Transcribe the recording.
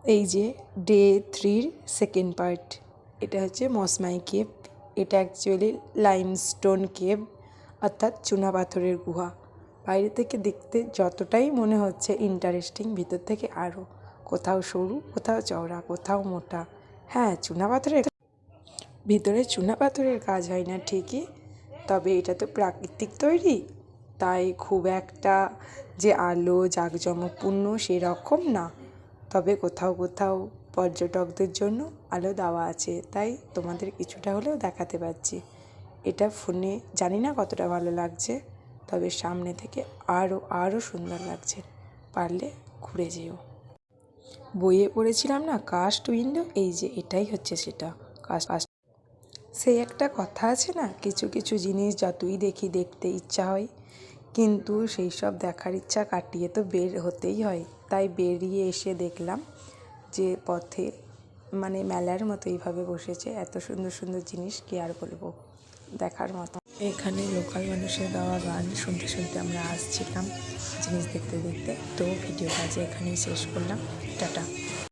এই যে day 3-র second part, এটা হচ্ছে মসমাই কেভ। এটা অ্যাকচুয়ালি লাইমস্টোন কেভ, অর্থাৎ চুনাপাথরের গুহা। বাইরে থেকে দেখতে যতটাই মনে হচ্ছে ইন্টারেস্টিং, ভিতর থেকে আরও কোথাও সরু, কোথাও চওড়া, কোথাও মোটা। হ্যাঁ, চুনাপাথরের ভিতরে চুনাপাথরের কাজ হয় না ঠিকই, তবে এটা তো প্রাকৃতিক তৈরি, তাই খুব একটা যে আলো জাঁকজমকপূর্ণ সেরকম না। তবে কোথাও কোথাও পর্যটকদের জন্য আলো দেওয়া আছে, তাই তোমাদের কিছুটা হলেও দেখাতে পারছি। এটা ফোনে জানি না কতটা ভালো লাগছে, তবে সামনে থেকে আরও সুন্দর লাগছে। পারলে ঘুরে যেও। বইয়ে পড়েছিলাম না কাস্ট উইন্ডো, এই যে এটাই হচ্ছে সেটা। কাস্ট সেই একটা কথা আছে না, কিছু কিছু জিনিস যতই দেখি দেখতে ইচ্ছা হয়, কিন্তু সেই সব দেখার ইচ্ছা কাটিয়ে তো বের হতেই হয়। তাই বেরিয়ে এসে দেখলাম যে পথে মানে মেলার মতো এইভাবে বসেছে, এত সুন্দর সুন্দর জিনিস কি আর বলবো, দেখার মতো। এখানে লোকাল মানুষের গাওয়া গান শুনতে শুনতে আমরা আসছিলাম, জিনিস দেখতে দেখতে। তো ভিডিওটা যে এখানেই শেষ করলাম, টাটা।